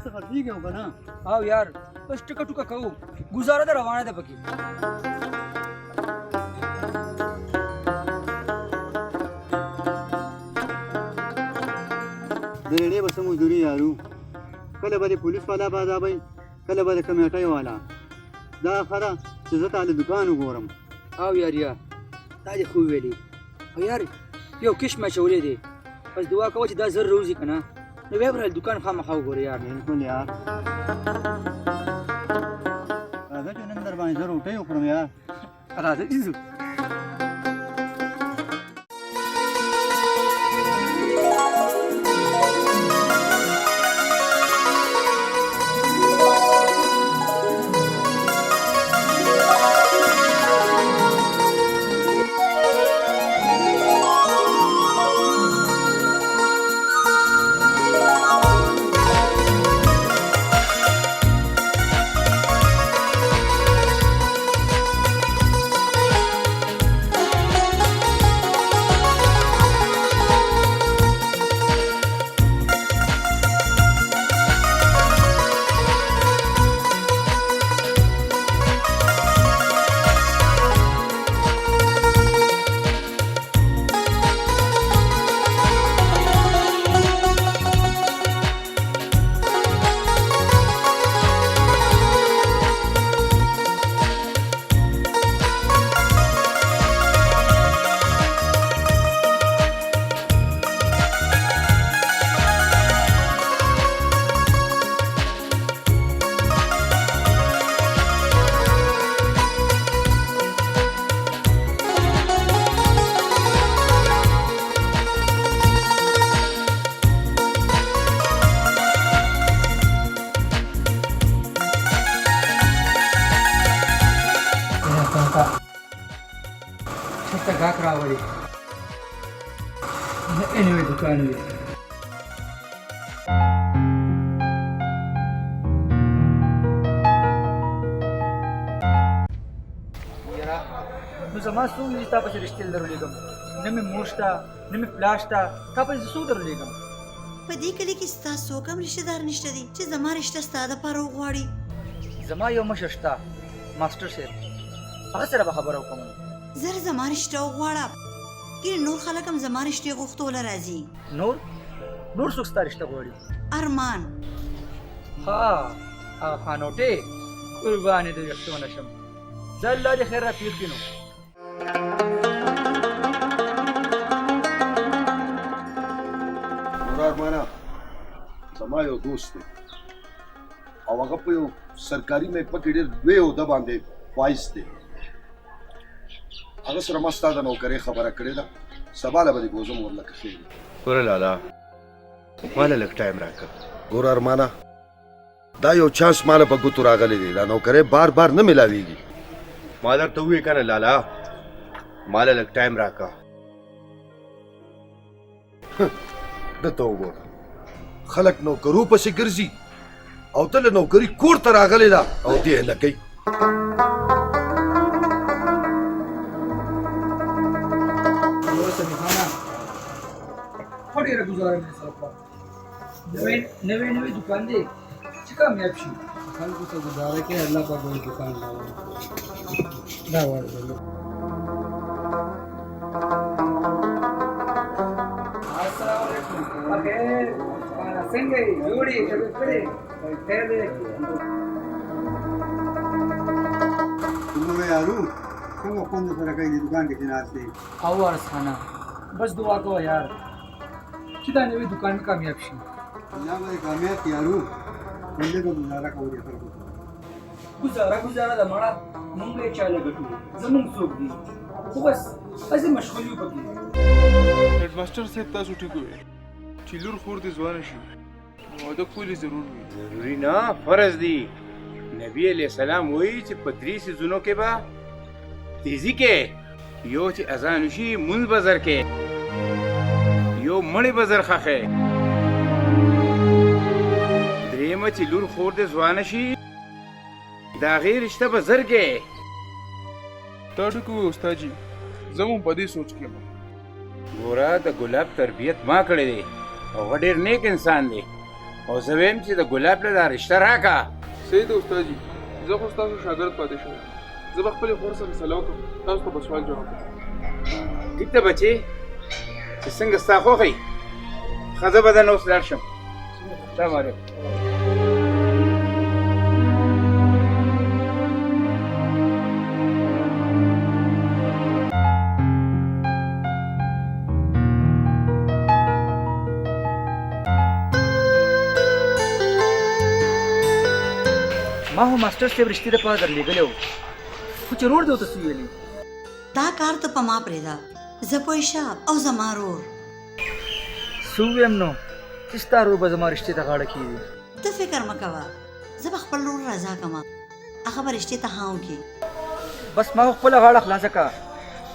څه خرڅېږي او که نه؟ او یار بس ټکه ټوکه کوو، ګزاره ده روانه ده پکې. د ریډۍ به څه مزدوري یارو، کله به د پولیس والا به عذابوي، کله به د کمیټۍ والا. دا ښه ده چې زه تا له دوکان وګورم. او یاریا دا دې خو ویلې، او یار یو کش مې اچولی دی، بس دعا کوه چې دا زر روزي که نه، نو بیا به دوکان خامخا وګورې یار. بلکل یار، راځه چې نن در باندې زه روټۍ وخورم یار. راځه چې ځو. ته ګاک راولي نه نوی دوکان وي. یاره نو زما څوک دي چې تا پسې رښتیا درولېږم؟ نه مې مور شته نه مې پلار شته، تا پسې زه څوک درولېږم؟ په دې کلي کې ستا څوک هم رشته دار نشته دی چې زما رشته ستا دپاره وغواړي. زما یو مشر شته ماسټر صاحب، هغه سره به خبره وکړم. زر زما رشته وغواړه، ګیر نور خلک هم زما رشتې غوښتوله راځي. نور څوک ستا رشته غواړي؟ ارمان. ها هغه خانوټې قربانې د ویښتو نه شم، زه الله دې خیر راپېښ کړي. نو ارمانه زما یو دوست دی او هغه په یو سرکاري محکمه کې ډېر لوی عهده باندې فایز دی. هغه سره ما ستا د نوکرۍ خبره کړې ده، سبا له به دې بوزم ورلکه خیر. ګوره لالا ماله لږ ټایم راکړه. ګوره ارمانه دا یو چانس ماله په ګوتو راغلی دی، دا نوکرۍ بار بار نه میلاویږي. ما درته وویې که نه لالا ماله لږ ټایم راکړه. دته وګوره خلک نوکرو پسې ګرځي او ته له نوکري کور ته راغلی ده او دې یې لکۍ. ډېره ګزاره مې سره کړه، نوی دوکان دی چې کامیاب شي. خلکو ته ګزاره کوي الله پاک به دوکان راوړي. دا وړه السلام علیکم. بخیر څنګه یې جوړې طبیعت کړې خیر دی؟ څنګه یارو څنګه خوند سره کوي د دوکان کې چې ناست دی؟ او ارسخانه بس دعا کوه یار چې دا نوی دوکان مې کامیاب شي. الله به کامیاب کړي یارو. بندې به ګزاره کوو دې خلکو ته. ګزاره ده مړه، موږ یې چاله ګټو، زموږ څوک دي، خو بس هسې مشغول یو پکې. هیډ ماسټر صاحب تاسو ټیک وویل چې لور خور دې ځوانه شي نو واده کول یې ضرور وي. ضروري نه فرض دی. نبی علیہ السلام وایي چې په 3 سیزونو کې به تیزی کې یو چې اذان وشي مونځ به زر کې، یو مړی به زر ښخې، درېیمه چې لور خور دې ځوانه شي د هغې رشته به زر کې. تا ټیک وویل استاد جي، زه هم په دې سوچ کې یم. ګوره د ګلاب تربیت ما کړی دی او هغه ډېر نیک انسان دی، او زه ویم چې د ګلاب له دا رشته راکړه. صحیح ده استاد جي، زه خو ستاسو شاګرد پاتې شوم. زه به خپلې خور سره سلا وکړم، تاسو ته به سوال جواب کړم. ټیک ده بچې، چې څنګه ستا خوښ وي. ښه زه به دننه اوس لاړ شم. سلام علیکم. ما هو ماسټر صاحب رښتې دپاره درلېږلی و، خو چې روړ دې ورته څه ویلي؟ دا کار ته په ما پرېږده، زه پوه شه او زما رور. څه ووایم نو چې ستا رور به زما رښتې ته غاړه کېږي. ته فکر مه کوه، زه به خپل رور رضا کړمه، هغه به رشتې ته ها وکړي. بس ما خو خپله غاړه خلاصه کړه،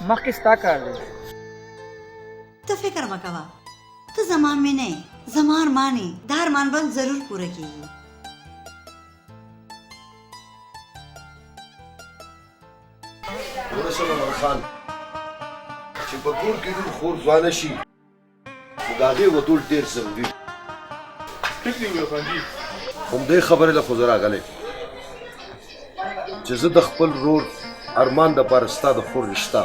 مخکې ستا کار دی. ته فکر مه کوه، ته زما مینه یې، زما ارمان یې، دا ارمان به ضرور پوره کېږي. ورسه عمر خان چې په کور کې لور خور ځوانه شي نو د هغې ودول ډېر ضروري دي. ټیک دی ویل خان جي. همدې خبرې له خو زه راغلی چې زه د خپل رور ارمان دپاره ستا د خور رشته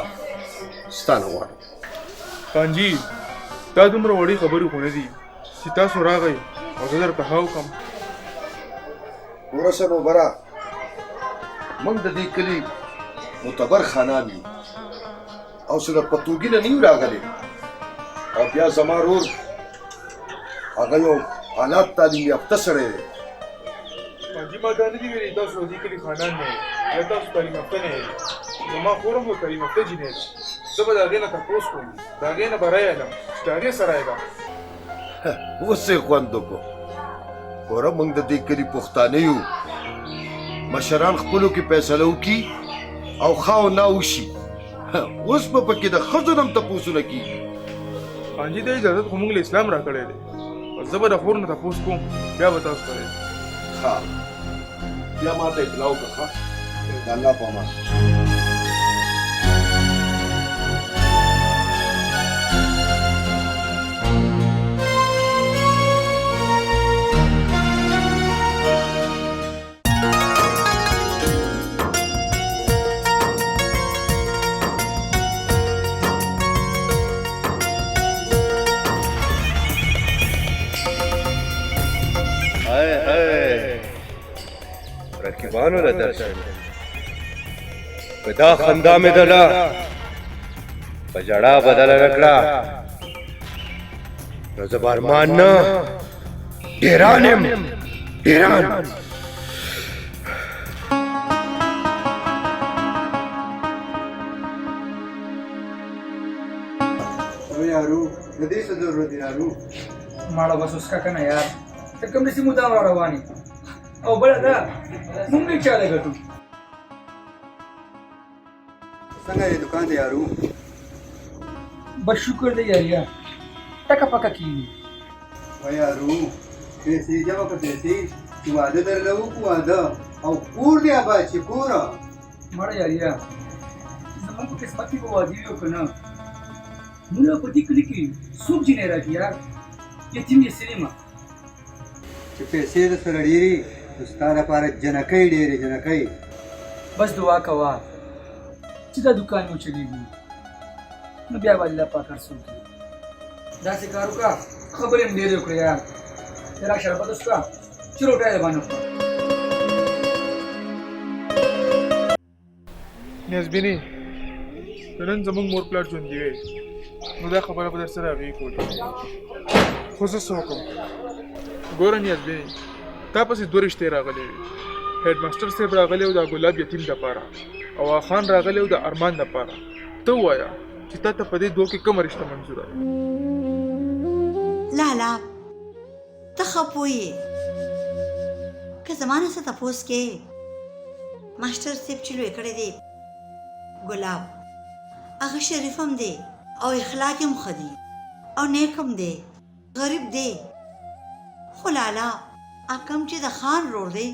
ستا نه غواړم. خان جي، دا دومره وړې خبرې خو نه دي چې تاسو راغئ او زه درته ها وکړم. ورسه نو بره موږ د دې کلي معتبر خانان یو او صرف په توګي نه یو راغلی او بیا زما رور هغه یو حالات تعلیم یافته سړی دی. خان جي، ما دا نه دي ویلي تاسو د دې کلي خانان نه یئ یا تاسو تعلیم یافته نه یئ. زما خور هم یو تعلیم یافته جینۍ ده. زه به د هغې نه تپوس کوم، د هغې نه به رایه علم چې د هغې سره یې ده. اوس یې خوند وکړو. ګوره موږ د دې کلي پښتانه یو، مشران خپلو کې فیصله وکړي او خاو نه وشي. اوس به پکې د ښځو نه هم تپوسونه کېږي. خان جي، دا اجازت خو موږ له اسلام راکړی دی. زه به د خور نه تپوس کوم، بیا به تاسو ته ښه بیا ما ته اطلاع وکړه. ښه د الله په امان. رقیبانو له درشن په دا خندا مې دله په ژړا بدله نه کړه. نو زه به ارمان نه ډېران یم، ډېران. یارو د دې څه ضرورت دی یارو؟ ماړه بس اوس کا کنه یار، ته کوم داسې مو دا روانې او بله دا موږ نه چاله ګټو. څنګه دی دکان دی یارو؟ بس شکر دی یاریا، ټکه پکه کېږي. و یارو پیسې جمع کړه، پیسې چې واده درله وکړو، واده او کور دی اباد چې کوره. مړه یاریا، زموږ په قسمت کې به واده وي او که نه، موږ په دې کلي کې څوک جینۍ راکړي یار، یتیم یې سلیمه. چې پیسې د سره ډېرې نو ستا لپاره جنکۍ ډېرې جنکۍ. بس دعا کوه چې دا دکان مو چلېږي، نو بیا به الله پاک هر څه وکړي. داسې کار وکړه، خبرې هم ډېرې وکړې یار. ته را شربت وڅښه چې روټۍ دې باندې وخوره. نیازبینې، که نن زموږ مور پلار ژوندي وی نو دا خبره به در سره هغې کولې، خو زه څه وکړم؟ ګوره نیازبینې، تا پسې دوه رشتې راغلې وې. هیډ ماسټر صاحب راغلی و د ګلاب یتیم دپاره او خان راغلی و د ارمان دپاره. ته ووایه چې تا ته په دې دوه کې کومه رشته منظوره ده؟ لالا ته ښه پوه یې، که زما نه څه تپوس کې ماسټر صاحب چې لوی کړی دی ګلاب، هغه شریف هم دی او اخلاق هم ښه دی او نیک هم دی، غریب دی. خو لالا هغه کوم چې د خان رور دی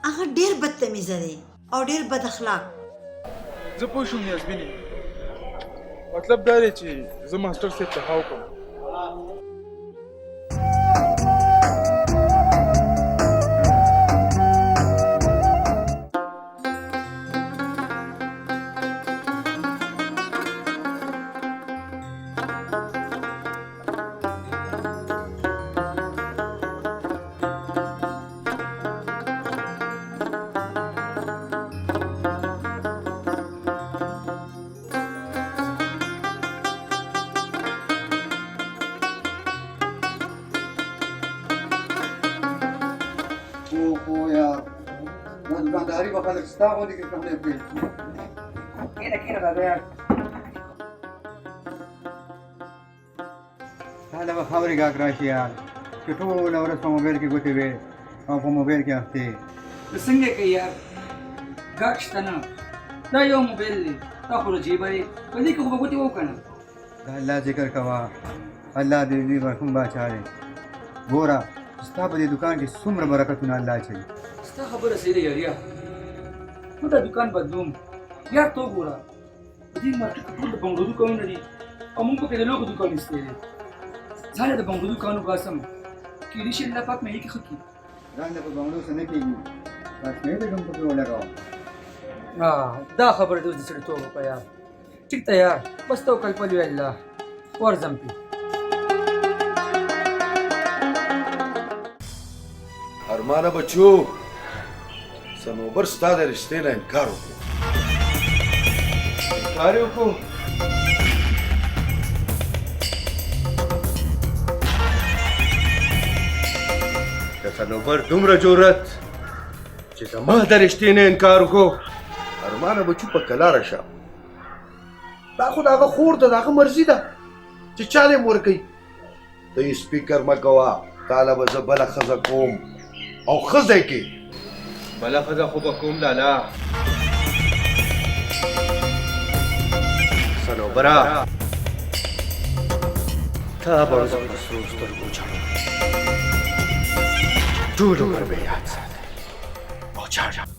هغه ډېر بدتمیزه دی او ډېر بد اخلاق. زه پوه شوم نیازبینې، مطلب دا دی چې زه ماسټر صاحب ته ها وکړم. یار دا دکانداري به خلک ستا غوندې کې کمرې کوي کېنه راځه یار تا له به خبرې غاښ راشي یار چې ټوله ورځ په موبایل کې ګوتې وې او په موبایل کې اخته یې نو څنګه کوي یار غاښ شته نه دا یو موبایل دی تا خو له جیبه یې په دې کې خو به ګوتې وکړه د الله ذکر کوه الله دې دې مرحوم باچا دی ګوره ستا په دې دوکان کې څومره برکتونه الله اچوي ستا خبره صحیح ده یاریا نو دا دوکان بدلوم یار تو ګوره په دې مارکېټ کې ټول د بنګلو دوکانونه دي او موږ پکې د لوګو دوکان ایستلی دی ځان د بنګلو دوکانو باسم کېدای شي الله پاک مې یې کې ښه کړي ځان له په بنګلو څه نه کېږي بس مې دې کوم پکې ولګوم دا خبره دې اوس د سړیتوب وکړه یار ټیک ده یار بس توکل په الله ورځم پې ارمانه بچو سنوبر ستا د رشتې نه انکار وکړو انکار یې وکړو د سنوبر دومره جرأت چې زما د رشتې نه انکار وکړو ارمانه بچو په کلاره شه دا خو د هغه خور ده د هغه مرضي ده چې چاله یې ورکوي ته یې سپیکر مه کوه تاله به زه بله ښځه کوم او ښه ځای کې بله ښځه خو به کوم لالا سنوبره تا به زه په سرو سترګو ژاړم ټول عمر مې یاد ساتئ او ژاړم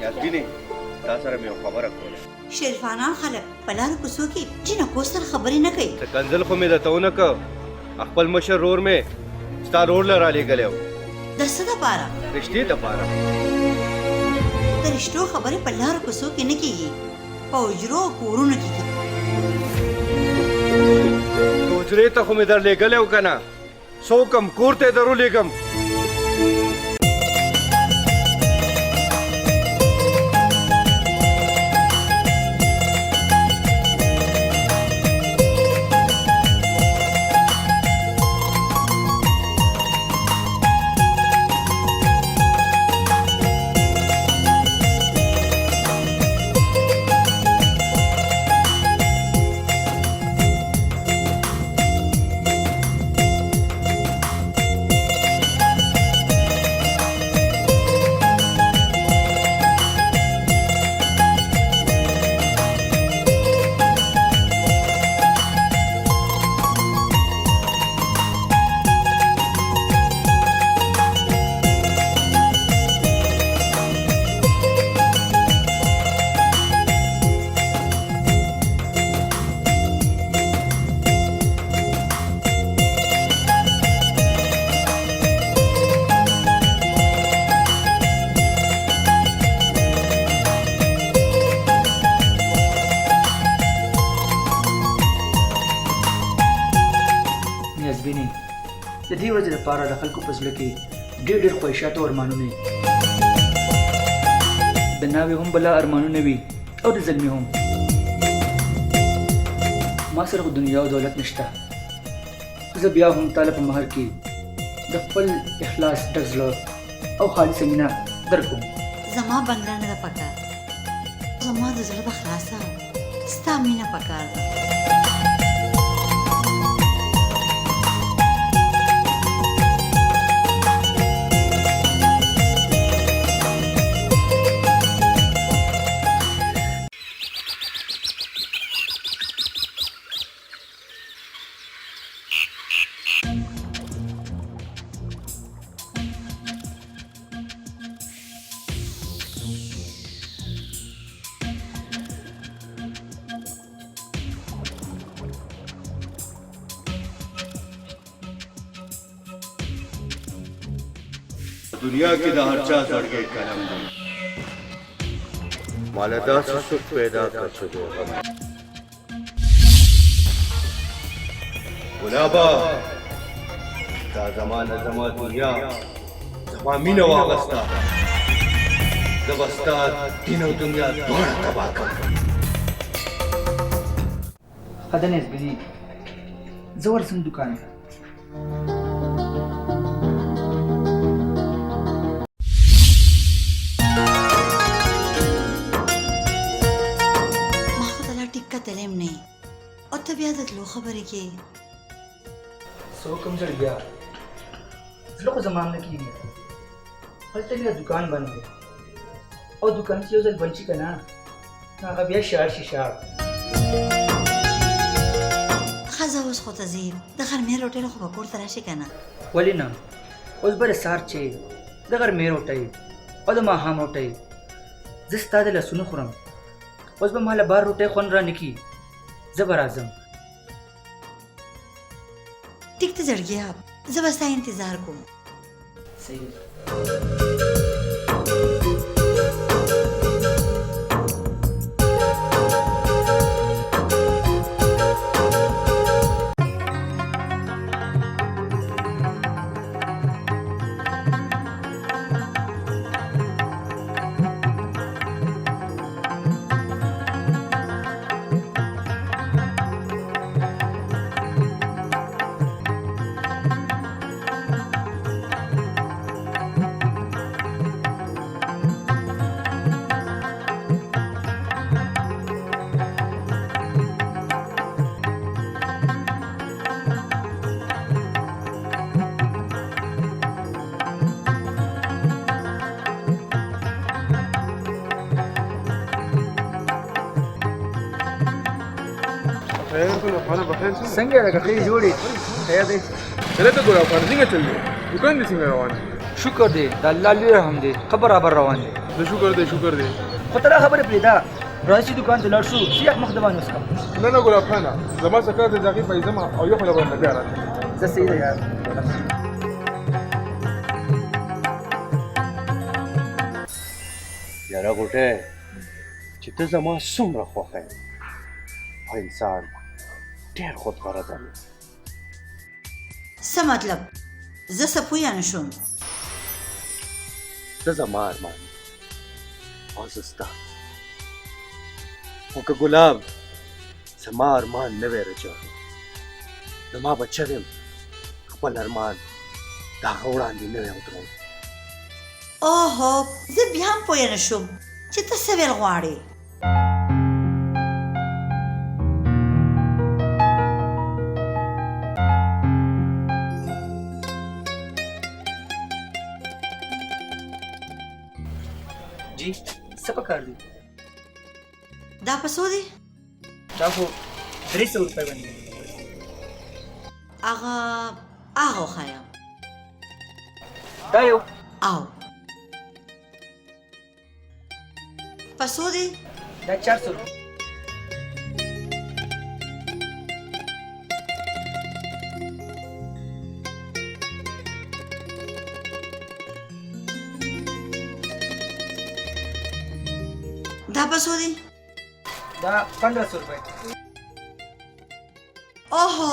یاسمینې تا سره مې یو خبره کوله شریفانان خلک په لارو کوڅو کې جینکو سره خبرې نه کوي څه کنځل خو مې درته ونه که خپل مشر رور مې ستا رور له رالېږلی و د څه دپاره رشتې دپاره د رشتو خبرې په لارو کوڅو کې نه کېږي په حجرو او کورونو کې کېږي حجرې ته خو مې درلېږلی و که نه څه وکړم کور ته یې درولېږم د دې وجې لپاره د خلکو په زړه کې ډېر ډېر خواهشات او ارمانونه وي د ناوې هم بلا ارمانونه وي او د زلمي هم ما سره خو دنیا او دولت نشته زه بیا هم تاله په مهر کې د خپل اخلاص ډک زړه او خالصه مینه درکوم زما بنګله نه ده پکار زما د زړه د خلاصه ستا مینه پکار ده دنیا کې د هر چا زړګی قلم دی مالا داسې څوک پیدا کړ چې د غم ګلابه دا زمانه زما دنیا زما مینه واغسته زه به ستا دین او دنیا دواړه تباه کړم ښه ده نسبدي زه ورځم دوکان ته ما خو ته لا ټیک کتلی م نه او ته بیا د تلو خبرې کې څه حکم زړګیا زړه خو زما نه کېږي هلته بیا دوکان بند دی او دوکان چې یو ځل بند شي که نه نو هغه بیا شاړ شي شاړ ښځه اوس خو ته ځې د غرمې روټۍ خو به کور ته راشي که نه ولې نه اوس به د سهار چې د غرمې روټۍ او د ماښام روټۍ زه ستا د لاسونو خورم اوس به ما له بار روټۍ خوند را نه کي زه به راځم ټیک ته زړګیا زه به ستا انتظار کوم صحیح څنګه لکه ښې جوړې خیر دی چلته ګلاب خان څنګه چل دی دکان دې څنګه روان دی شکر دی د الله لوی رحم دی ښه برابر روان دی د شکر دی خو ته دا خبرې پرېږده راځه چې دوکان ته لاړ شو چې یک مخ د باندې وسکم نه ګلاب خانه زما سکه د ځاګي پیزم او یو خپل باندې بیا راځه زه صحیح دی یار یاره غوټه چې ته زما څومره خوښه یې خو انسان ډېر خودغرضه دی څه مطلب زه څه پویه نه شوم ته زما ارمان او زه ستا خو که ګلاب زما ارمان نه وی رجوړی نو ما به چرېم خپل ارمان د هغه وړاندې نه وی ودروم اوهو زه بیا هم پویه نه شوم چې ته څه ویل غواړې جی څه پکار دی دا په څو دی دا خو 300 روپۍ باندې هغه وښایم دا یو او په څو دی دا 400 روپۍ دا په څو دی دا 1500 روپۍ اوهو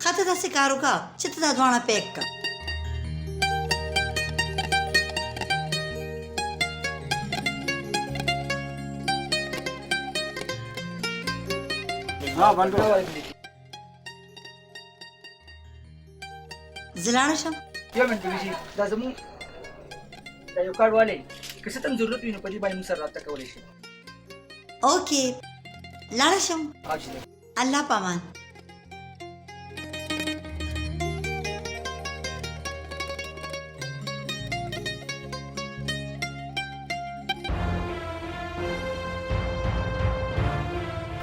ښه ته داسې کار وکړه چې ته دا دواړه پیک کړه زه لاړه شم یو منټ بیبي دا زموږ دا یو کارت والی که څه ته هم ضرورت وي نو په دې باندې موږ سره رابطه کولی شي اوکې لاړه شم اچھا الله پامان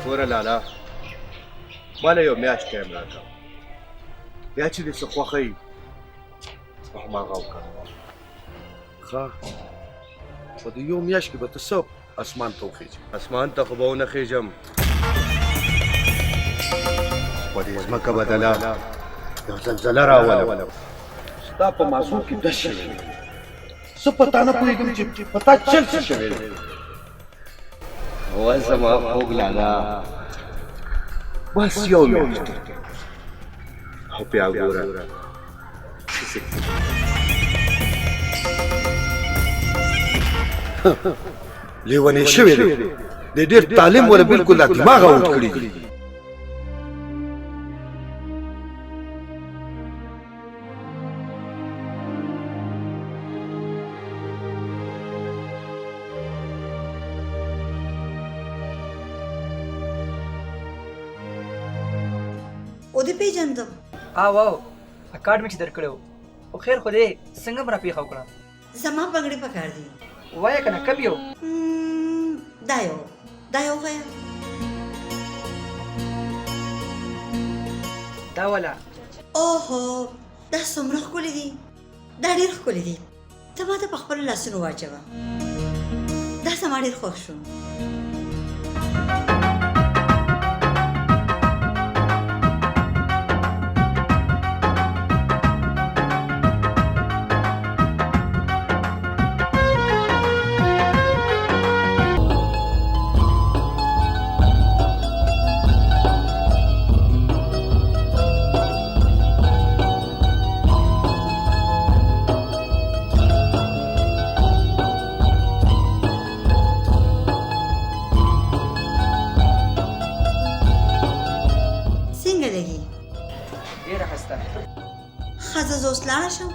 ګوره لالا ماله یو میاشت ټایم راکړه بیا چې دې څه خوښه وي نو هماغه وکړه ښه خو د یو میاشت کې به ته څه اسمان ته وخیژې اسمان ته خو به ونه خیژم خو دې ځمکه بدله یو زلزله راولم ستا په ماسوم کې دس شوی زه پتا نه پوهېږم چې پتا چل څه شوی دی او زما خوږ لالا بس یو میاشت او بیا ګوره لیونی شوی دی د ډېر تعلیم ولا بالکل لا دماغ اوټ کړي دي او دې پیژندم واو کارډ مې چې درکړو او خیر خو دې څنګه مې راپېښه وکړه زما پګړې پکار دي وایه که نه کم یو دا یو وایه دا والا اوهو دا څومره ښکلي دي دا ډېر ښکلي دي ته ما ته په خپلو لاسونو واچوه دا زما ډېر خوښ شو ښځه زه اوس لاړه شم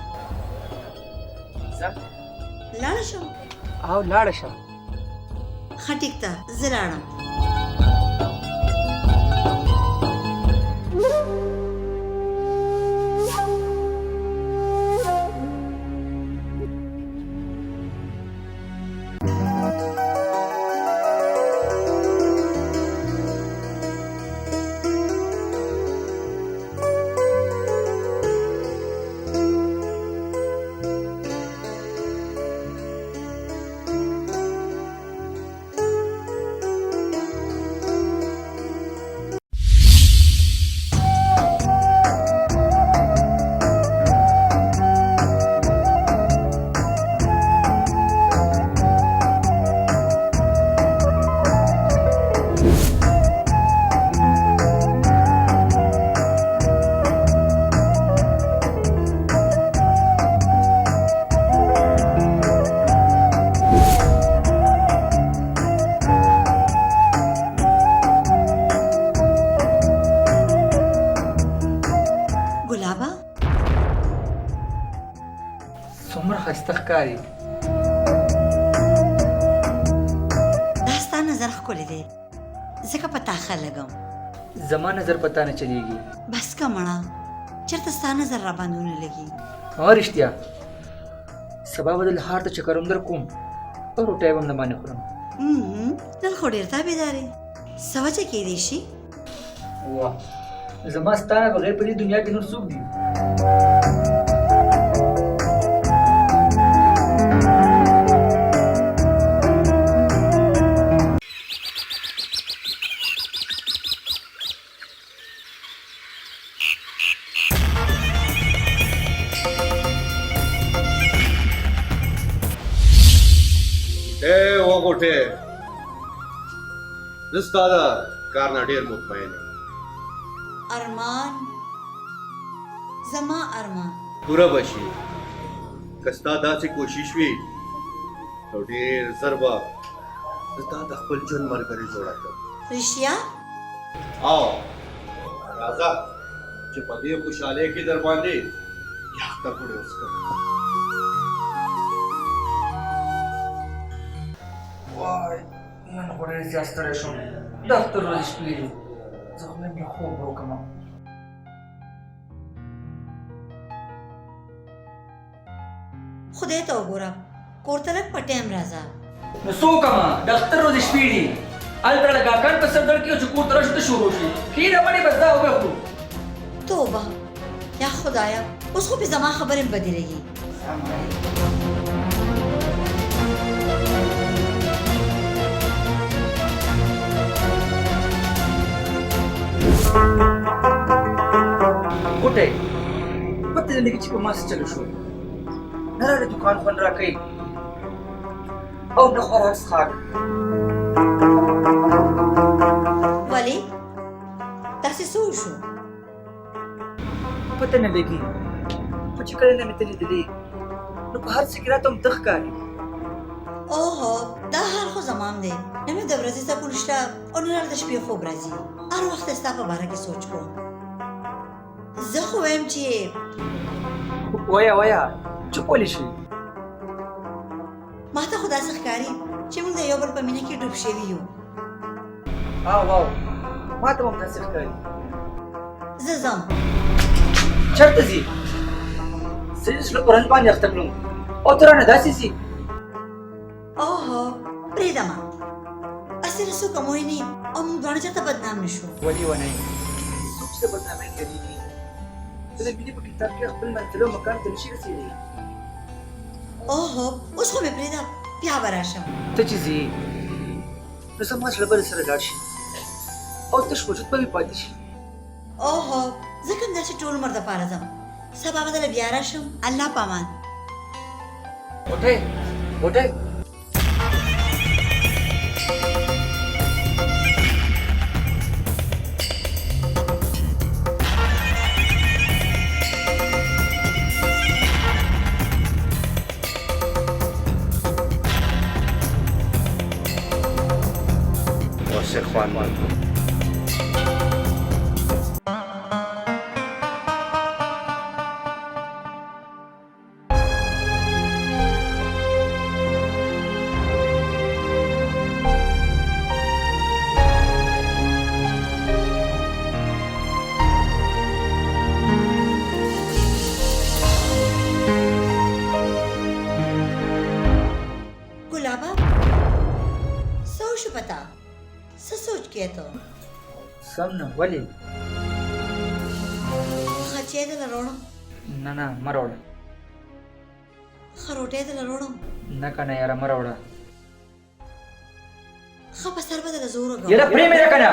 لاړه شم او لاړه شه ښه ټیک ده زه لاړم څومره ښایسته ښکاري دا ستا نظر ښکلی دی ځکه په تا ښه لګم زما نظر په تا نه چلیږي بس که مړه چېرته ستا نظر راباندې ونه لګي رښتیا سبا به د لحار ته چکر هم در کوم او روټۍ به هم نه باندې خورم نن خو ډېر تابعدار یې څه وجه کیدی شي واه زما ستا نه بغیر په دې دنیا کې نور څوک دي وغوټې زه ستا د کار نه ډېر مطمئن یم ارمان زما ارمان پوره به شي که ستا داسې کوشش وي نو ډېر ژر به زه تا د خپل ژوند ملګري جوړه کړم رښتیا او راځه چې په دې خوشحالۍ کې در باندې یخته کړې وڅښم وای نن خو ډېر زیات ستړی شوم دفتر ورځې شپې دي زه خو مې خوب وکړم خدای ته وګوره کور ته لږ په ټایم راځه نو څه وکړم دفتر ورځې شپې دي هلته لګاکان په سر در کې چې کور ته راشو ته شروع شي خیره باندې بس دا وبخلو توبه یا خدایا اوس خو پې زما خبرې بدلېږي ګوټی پته نه لګي چې په ما څه چلو شو نه راله دوکان خوند راکوي او نه خوراک څښاک. ولې داسې څه وشو؟ پته نه لګي، خو چې کله نه مې ته لیدلې نو په هر څه کې راته همته ښکاري. اوهو دا حال خو زمام دی. نه مې د ورځې سکون شته او نه د شپې خوب راځي. هر وخت ستا په باره کې سوچ کوم. زه خو وایم چې وایه چوپ ولې شي؟ ما ته خو داسې ښکاري چې موږ د یو بل په مینه کې ډوب شوي یو. واو ما ته هم داسې ښکاري. زه ځم. چېرته ځې؟ زه دې زړه په رنځ باندې اخته کړم او ته رانه داسې ځې. اوهو پرېږده ما، هسې نه څوک هم وویني او موږ دواړه چاته بدنام نه شو. ولې ونه یې؟ څوک چې د بدنامۍ ډارېږي، ته د مینې په کتاب کې خپل منزل او مقام ته نشي رسېدلی. اوهو اوس خو مې پرېږده، بیا به راشم. ته چې ځې نو زما زړه به درسره لاړ شي او تش وجود به مې پاتې شي. اوهو زه کوم داسې ټول عمر دپاره ځم، سبا به دله بیا راشم. الله په امان. وټی واسه خوان गुलाबा څه وشو پتا؟ څه سوچ کې ته؟ سم نه. ولې؟ ښه چای دله راوړم؟ نه مه راوړه. ښه روټۍ دله راوړم؟ نه کنه یاره مه راوړه. ښه په سر به دله زه ورغوم. یاره پرې مې نه کنه.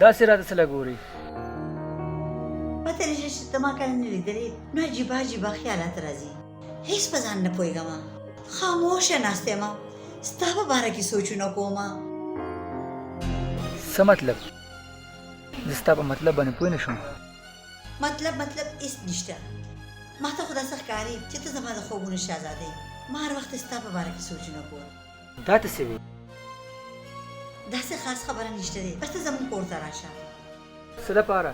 داسې راته څه لګورې؟ پته نشته چې ته ما کله نه لیدلې نو عجیبه خیالات راځي. هېڅ په ځان نه پوهېږم، خاموشه ناسته یم، ستا په باره کې سوچونه کوم. څه مطلب؟ زه ستا په مطلب باندې پوه نه شوم. مطلب هېڅ نشته. ما ته خو داسې ښکاري چې ته زما د خوبونو شهزاده یې. ما هر وخت ستا په باره کې سوچونه کوم. دا ته څه وي؟ داسې خاص خبره نشته دی، بس ته زموږ کور ته راشه. څه دپاره؟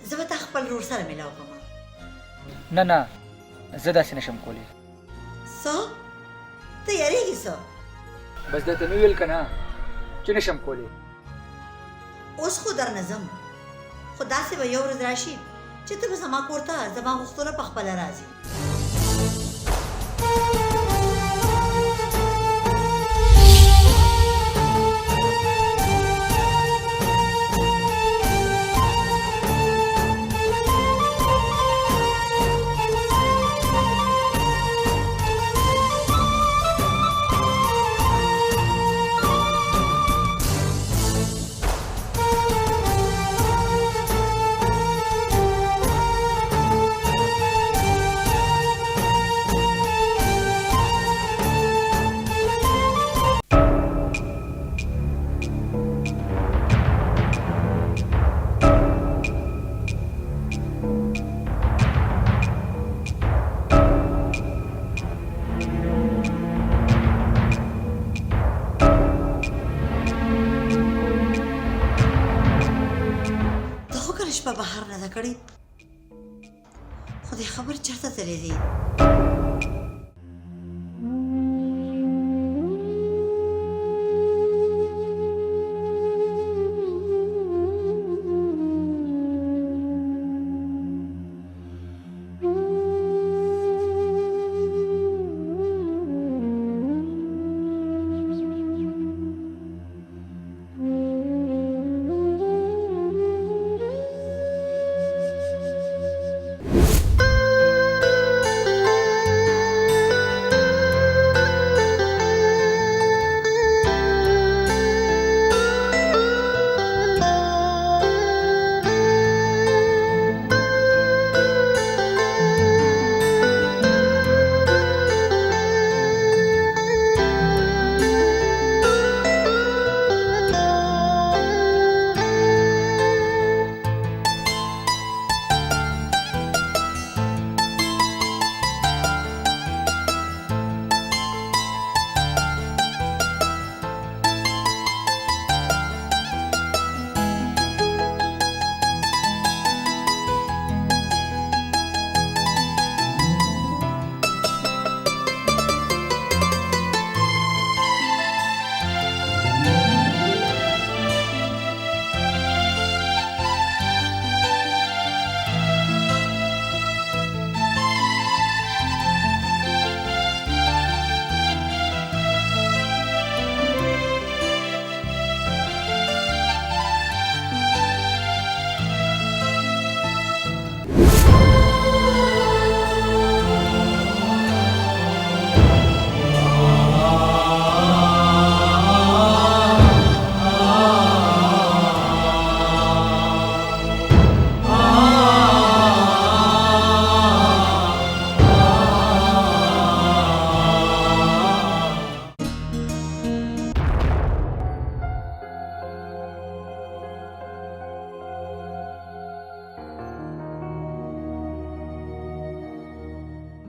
زه به تا خپل ورور سره میلاو کوم. نه زه داسې نشم کولی. څه؟ ته یېرېږې څه؟ بس درته مې ویل که نه چې نشم کولی. اوس خو درنه ځم، خو داسې به یو ورځ راشي چې ته به زما کور ته زما غوښتنه په خپله راځي. کړی خو دې خبر چېرته تللی دی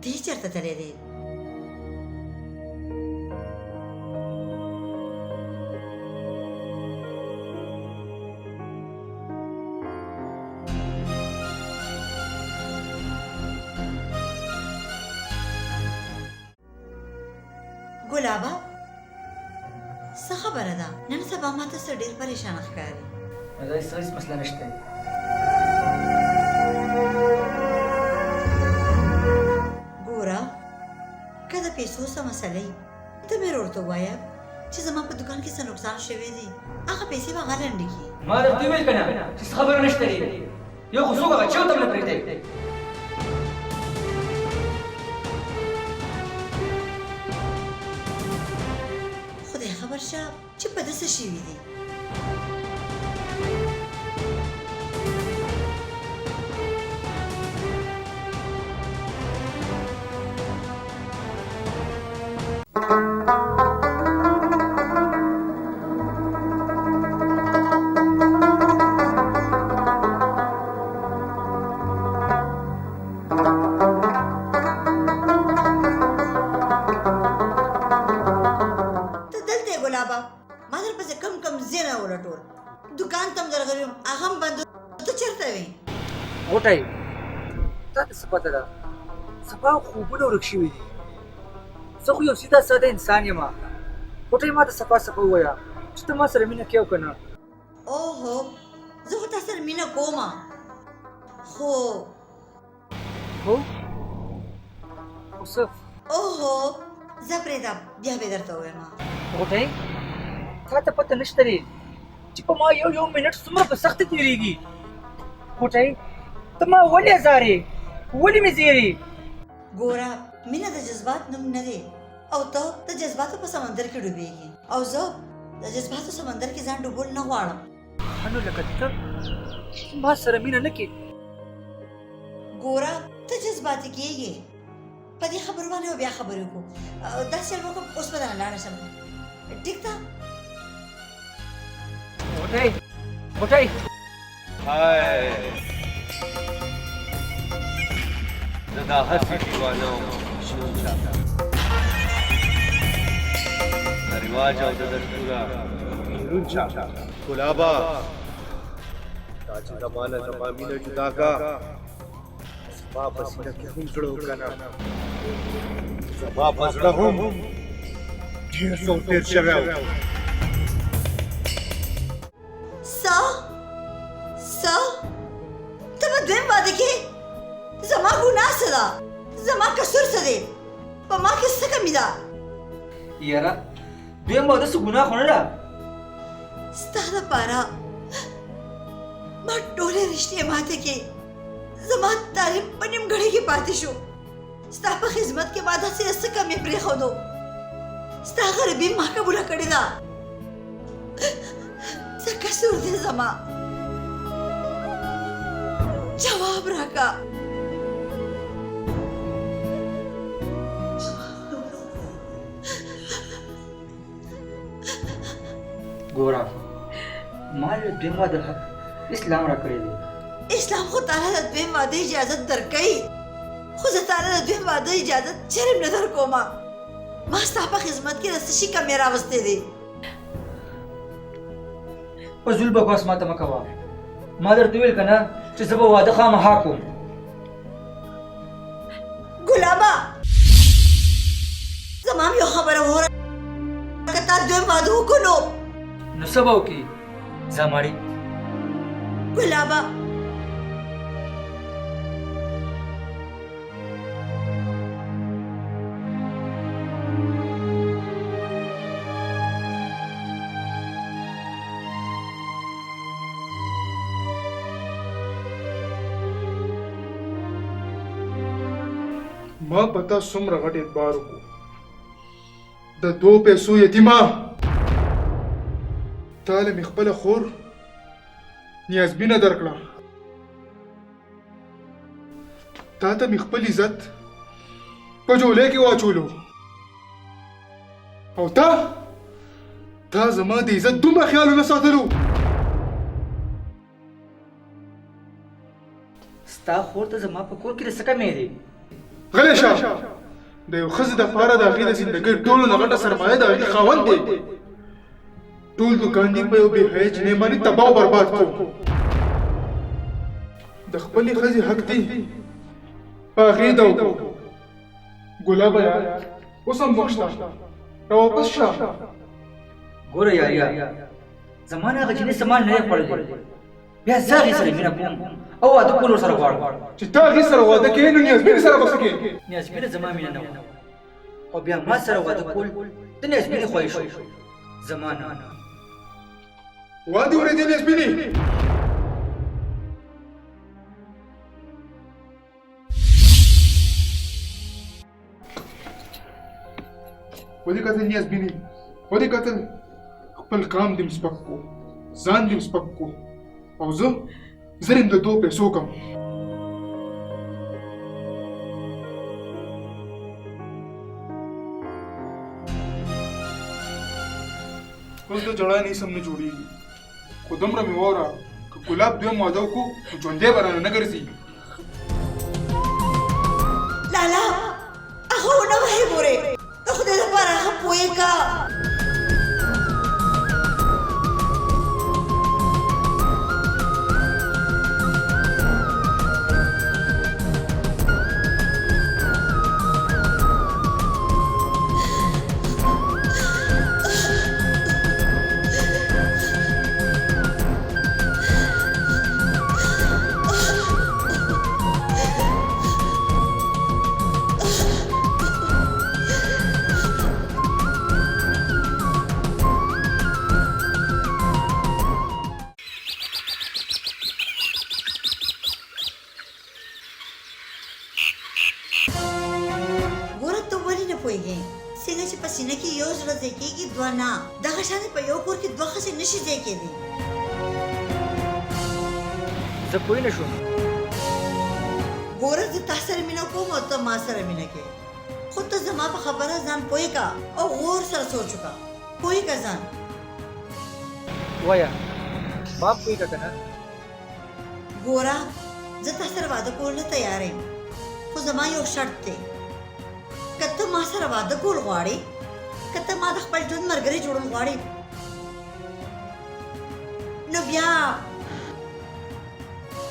دی چېرته تللی دی ګلابه څه خبره ده نن سبا ماته څه ډېر پریشانه ښکاري دا هیڅ مسله نشته ګوره که د پیسو څه مسله وي ته مې ورته ووایه چې زما په دوکان کې څه نقصان شوی دی هغه پیسې به هغه لنډې کړي ما درته وویل که نه چې څه خبره نشته دی یو خو څوک هغه چېرته هم نه پرېږدی خدای خبر شه چې په ده څه شوي دي दुकान तम درغلی هغه بند ته چیرته وې غوټۍ تا ته څه پته ده سبا خوبونه ورک شوي دي زه خو یو سیده ساده انسان یم غوټۍ ما ته صفا صفا ووایه چې ته ما سره مینه کوې او که نه اوهو زه خو تا سره مینه کوم خو څه اوهو زه پرېږده بیا به درته ووایم غوټۍ تا ته پته نشته دی چې په ما یو منټ څومره په سخته تېرېږي غوټۍ ته ما ولې ازارې ولې مې زیرې ګوره مینه د جذبات نوم نه دی او ته د جذباتو په سمندر کې ډوبېږي او زه د جذباتو سمندر کې ځان ډوبول نه غواړم نو لکه ته ما سره مینه نه کې ګوره ته جذباتي کېږې په دې خبرو باندې بیا خبرې وکړو داسې چل وکړم اوس به درنه لاړه شم ټیک ده غوټۍ غوټۍ هاي دا هسې دیوانه وم شنون چاته د رواج او د دستوره شنون چاته ګلابه دا تا چې زمانه زما مینه جدا کا زما په سینه کې هم زړه وکنه زما په زړه هم ډېر څه تېر شوی و څه ته به دویم واده کې زما ګناه څه ده زما قصور څه دی په ما کې څه کمي ده یاره دویم واده څه ګناه خو نه ده ستا دپاره ما ټولې رشتې ماته کې زما تعلیم په نیمګړې کې پاتې شو ستا په خدمت کې ما داسې څه کمې پرېښودو ستا غریبي ما قبوله کړې ده څه قصور دی زما جواب راکړه ګوره ما له دویم واده اسلام را کړی دی اسلام خو تعالی د دویم واده اجازت درکوي خو زه تعالی د دویم واده اجازت چرې هم نه درکومه ما ستا په خدمت کې د څه شي کمې راوستی دی فضول بکواس ماته مه کوه ما درته ویل که نه چې زه به واده خامخا کوم ګلابه زما هم یو خبره وره که تا دویم واده وکړو نو څه به وکړي زمړي ګلابه ما پتا څومره غټ اعتبار وکړو د 2 پیسو یتیمه تا له مې خپله خور نیازبینه درکړه تا ته مې خپل عزت په جولې کې واچولو او تا زما د عزت دومره خیال ونه ساتلو ستا خور ته زما په کور کې د څه کمې دی غلی شه د یو ښځې دپاره د هغې د زندګۍ ټولو نه غټه سرمایه د هغې خاوند دی ټول دوکان دې په یو بې حیا جنۍ باندې تباه او برباد کړو د خپلې ښځې حق دی په هغې ده وکړو ګلابه یار اوس هم وخت شته راواپس شه ګوره یاریا زما نه هغه جنۍ سامان نه دی خوړلی بیا زه هغې سره مینه کوم او واده کول ورسره غواړم چې تا هغې سره واده کوې نو نیازبینې سره به څه کوې نیازبینه زما مینه نه وه او بیا ما سره واده کول د نیازبینې خواهش و زما نه واده ورېدې نیازبینې ودې کتل نیازبینې ودې کتل خپل کام دې سپک کو ځان دې سپک کو او زه هم د 2 پیسو کم اوس د جړا نه سم نه جوړېږي خو دومره مې واوره که ګلاب دویم واده وکړو نو ژوندی به رانه نه ګرځي لالا هغه ونه وهې ګورې د خدای لپاره هغه پوهېږه څنګه چې په سینه کې یو زړه ځای کېږي دوه نه دغه شانې په یو کور کې 2 ښځې نشي ځای کېدی زه پوه نه شوم ګوره زه تا سره مینه کوم او ته ما سره مینه کوې خو ته زما په خبره ځان پوهې کا او غور سره سوچ وکړه پوهې کا ځان وایه ما پوهېږه که نه ګوره زه تا سره واده کولو تیار یم خو زما یو شرط دی که ته ما سره واده کول غواړې که ته ما د خپل ژوند ملګری جوړول غواړې نو بیا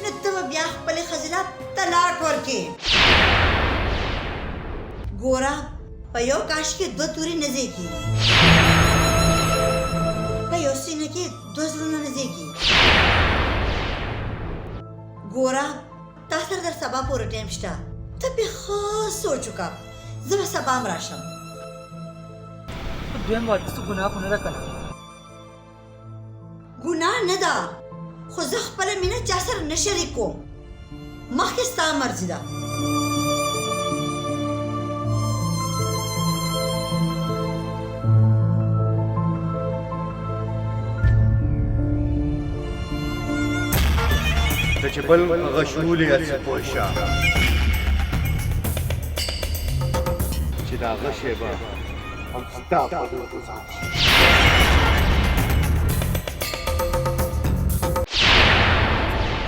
نو ته به بیا خپلې ښځې له طلاق ورکې. ګوره په یو کاش کې دوه تورې نه ځایږي، په یو سینه کې دوه زړونه نه ځایږي. ګوره تا سره در سبا پورې ټایم شته، ته بیا ښه سوچ وکړه، زه به سبا هم راشم. دویم واده څه ګناه خو نه ده که نه؟ ګناه نه ده، خو زه خپله مینه چا سره نه شریک کوم، مخکې ستا مرضي ده. ته چې بل هغه شولې هسې پوه شه چې د هغه شیبه هم ستا په زړه ګذار شي.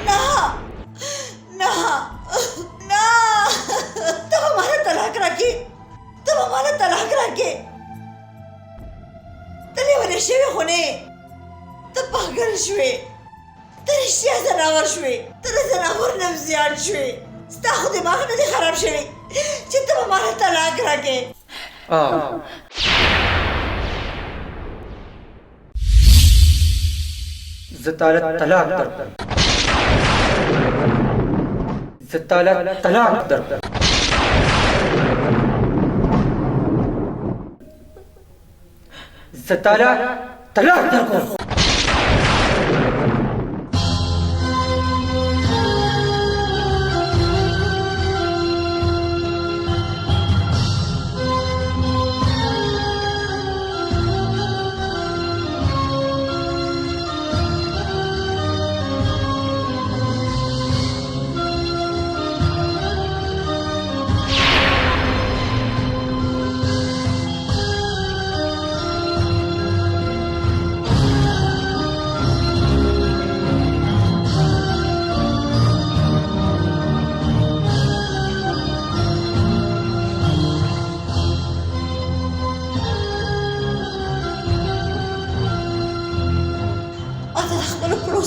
نه نه نه، ته به ماله طلاق راکې، ته به ماله طلاق راکې. ته لیونی شوې خو نه، ته پاگل شوې، ته رښتیا ځناور شوې، ته د ځناور نه زیات شوې. ستا خو دماغ نه دی خراب شوی چې ته به ماله طلاق راکې. زه تاله طلاق درکړم، زه تاله طلاق درکړم. زه تاله طلاق درکړم.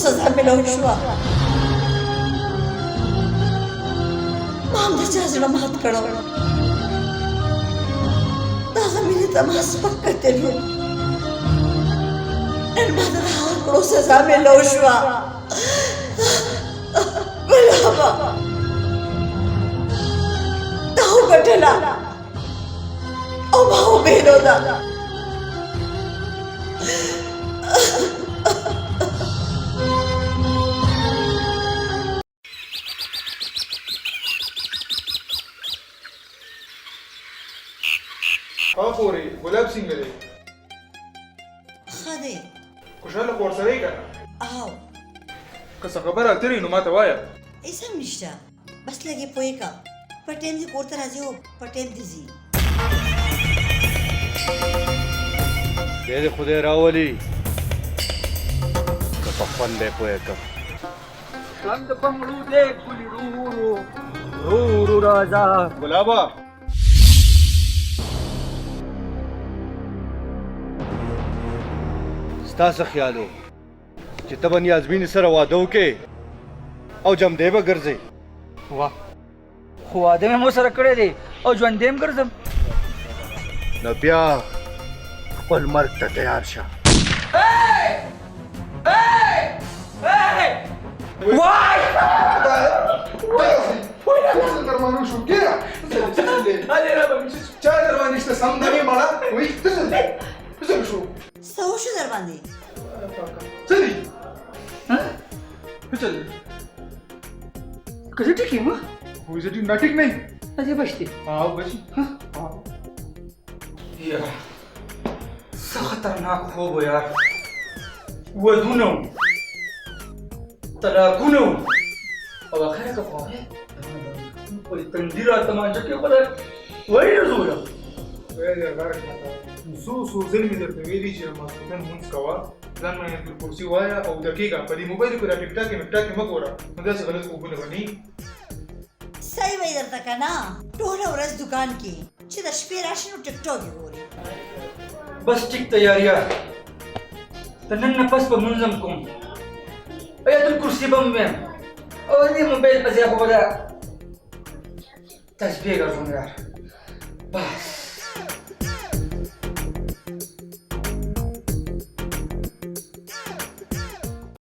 سزا ملو شوه، ما هم د چا زړه مات کړو، د هغه مینې ته ما سپک کتل یم. نن ما ته د هغه کړو سزا ملو شوه. ګلابه تا وګټله او ما وبهلوده. خورې ګلاب څنګه دی؟ ښه دی. خوشحاله خو ورسره یې که نه؟ او که څه خبره اترې نو ما ته وایه. هېڅ هم نشته، بس لږ یې پوهې کړه په ټایم دې کور ته راځي او په ټایم دې ځي. دی دې خدای راولي که په خوند دی پوهه کړم. ژوند بنګړو دی ګلې ورو ورو راځه. ګلابه ستا څه خیال و چې ته به نیازبینې سره واده وکړې او جمدی به ګرځې؟ واه، خو واده مې مو سره کړی دی او ژوندی هم ګرځم. نو بیا خپل مرګ ته تیار شه. وای درمانو شو ګیره چا درمانې شته سم دغې مړه وایي څه شو؟ څه وشو در باندې؟ څه دي؟ चल कसं ठीक आहे मग Who is it? ना ठीक नाही? असे बसते हाँ बस यार खतरनाक हो गया यार वधूनो तलाकुनो अब आखिर का पाव है कोई तंदीरा तमांचा के पता वही रसूला سو زر مې درته ویلي چې ماسپښین مونځ کوه ځان باندې پر کرسي وایه او دقیقه په دې موبایل کې را ټیکټاک مه ګوره نو داسې غلط خوبونه به نه صحیح وایي درته که نه ټوله ورځ دوکان کې چې د شپې راشي نو ټیکټاک یې ګوري बस ठीक तैयारिया तनन नफस पर मुंजम कोम अया तुम कुर्सी बम में او دې موبایل پسې خو به دا تسبیح ګرځوم یار بس